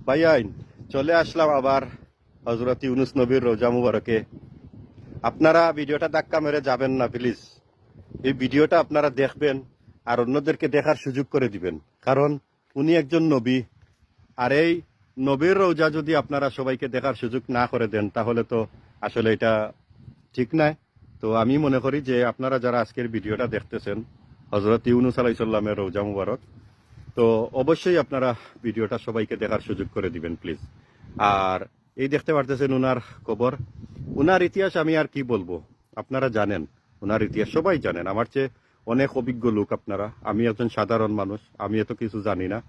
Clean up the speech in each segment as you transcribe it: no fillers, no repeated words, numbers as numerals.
ভাই আইন চলে আসলাম আবার হযরত ইউনূস নবীর রওজা মুবারকে। আপনারা ভিডিওটা ধাক্কা মেরে যাবেন না প্লিজ। এই ভিডিওটা আপনারা দেখবেন আর অন্যদেরকে দেখার সুযোগ করে দিবেন, কারণ উনি একজন নবী। আর এই নবীর রওজা যদি আপনারা সবাইকে দেখার সুযোগ না করে দেন তাহলে তো আসলে এটা ঠিক নাই। তো আমি মনে করি যে আপনারা যারা আজকের ভিডিওটা দেখতেছেন হযরত ইউনূস আলাইহিস সালামের রওজা মুবারক, তো অবশ্যই আপনারা ভিডিওটা সবাইকে দেখার সুযোগ করে দিবেন প্লিজ। আর এই দেখতে পারতেছেন উনার কবর, উনার ইতিহাস আমি আর কি বলবো, আপনারা জানেন উনার ইতিহাস, সবাই জানেন আমার চেয়ে অনেক অভিজ্ঞ লোক আপনারা। আমি একজন সাধারণ মানুষ, আমি এত কিছু জানি না,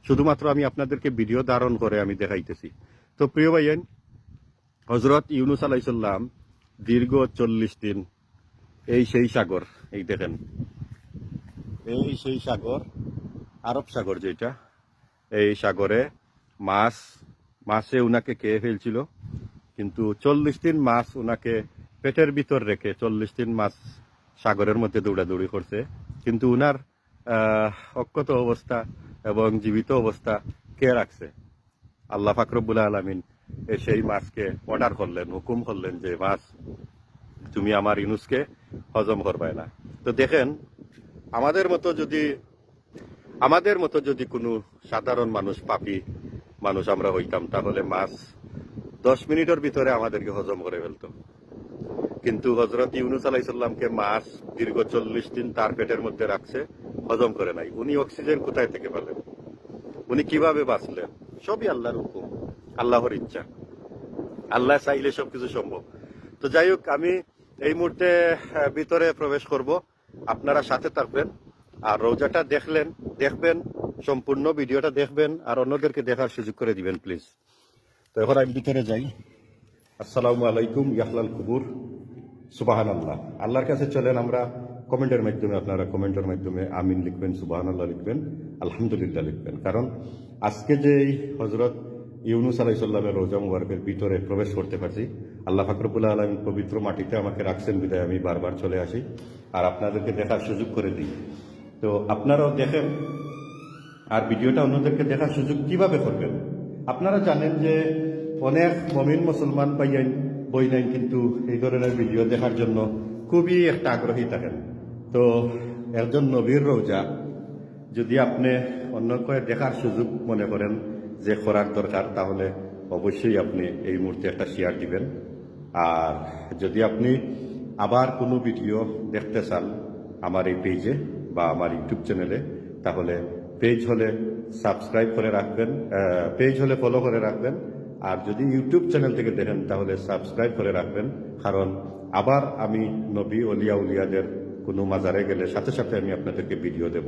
শুধুমাত্র আমি আপনাদেরকে ভিডিও ধারণ করে আমি দেখাইতেছি। তো প্রিয় ভাইয়েন, হযরত ইউনূস আলাইহিস সালাম দীর্ঘ 40 দিন এই সেই সাগর, এই দেখেন এই সেই সাগর, আরব সাগর যেটা, এই সাগরে মাছে উনাকে খেয়ে ফেলছিল। কিন্তু 40 দিন মাছ উনাকে পেটের ভিতর রেখে 40 দিন মাছ সাগরের মধ্যে দৌড়াদৌড়ি করছে। কিন্তু উনার অক্ষত অবস্থা এবং জীবিত অবস্থা কে রাখছে? আল্লাহ পাক রব্বুল আলামিন সেই মাছকে অর্ডার করলেন, হুকুম করলেন যে মাছ তুমি আমার ইউনূসকে হজম করবে না। তো দেখেন, আমাদের মতো যদি কোনো সাধারণ মানুষ, পাপী মানুষ আমরা হইতাম, তাহলে মাছ 10 মিনিটের ভিতরে আমাদেরকে হজম করে ফেলতো। কিন্তু হযরত ইউনূস আলাইহিস সালামকে মাছ দীর্ঘ 40 দিন তার পেটের মধ্যে রাখছে, হজম করে নাই। উনি অক্সিজেন কোথায় থেকে পেলেন? উনি কিভাবে বাঁচলেন? সবই আল্লাহর হুকুম, আল্লাহর ইচ্ছা। আল্লাহ চাইলে সবকিছু সম্ভব। তো যাই হোক, আমি এই মুহূর্তে ভিতরে প্রবেশ করব, আপনারা সাথে থাকবেন। আর রোজাটা দেখবেন, সম্পূর্ণ ভিডিওটা দেখবেন আর অন্যদেরকে দেখার সুযোগ করে দিবেন প্লিজ। তো এখন আমি ভিতরে যাই। আসসালামু আলাইকুম ইয়াহলাল কুবুর, সুবহানাল্লাহ। আল্লাহর কাছে চলেন আমরা কমেন্টের মাধ্যমে, আপনারা কমেন্টের মাধ্যমে আমিন লিখবেন, সুবহানাল্লাহ লিখবেন, আলহামদুলিল্লাহ লিখবেন। কারণ আজকে যে হযরত ইউনূস আলাইহিস সালামের রওজা মুবারকের ভিতরে প্রবেশ করতে পারছি, আল্লাহ পাক রব্বুল আলামিন পবিত্র মাটিতে আমাকে রাখছেন বিদায় আমি বারবার চলে আসি আর আপনাদেরকে দেখার সুযোগ করে দিই। তো আপনারাও দেখেন আর ভিডিওটা অন্যদেরকে দেখার সুযোগ কিভাবে করবেন। আপনারা জানেন যে অনেক মমিন মুসলমান বই নাই, কিন্তু এই ধরনের ভিডিও দেখার জন্য খুবই একটা আগ্রহী থাকেন। তো একজন নবীর রওজা যদি আপনি অন্যকে দেখার সুযোগ মনে করেন যে করার দরকার, তাহলে অবশ্যই আপনি এই মুহূর্তে একটা শেয়ার দিবেন। আর যদি আপনি আবার কোনো ভিডিও দেখতে চান আমার এই পেজে বা আমার ইউটিউব চ্যানেলে, তাহলে পেজ হলে সাবস্ক্রাইব করে রাখবেন, পেজ হলে ফলো করে রাখবেন। আর যদি ইউটিউব চ্যানেল থেকে দেখেন তাহলে সাবস্ক্রাইব করে রাখবেন, কারণ আবার আমি নবী ওলিয়া উলিয়াদের কোনো মাজারে গেলে সাথে সাথে আমি আপনাদেরকে ভিডিও দেব,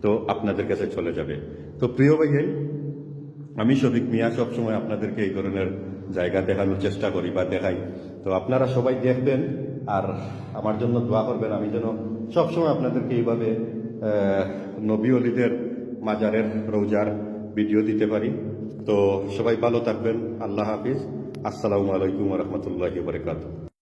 তো আপনাদের কাছে চলে যাবে। তো প্রিয় ভাইয়ের, আমি শফিক মিয়া সবসময় আপনাদেরকে এই ধরনের জায়গা দেখানোর চেষ্টা করি বা দেখাই। তো আপনারা সবাই দেখবেন আর আমার জন্য দোয়া করবেন, আমি যেন সবসময় আপনাদেরকে এইভাবে নবী ওলিদের মাজারের রওজার ভিডিও দিতে পারি। তো সবাই ভালো থাকবেন, আল্লাহ হাফিজ, আসসালামু আলাইকুম ওয়া রাহমাতুল্লাহি ওয়া বারাকাতুহু।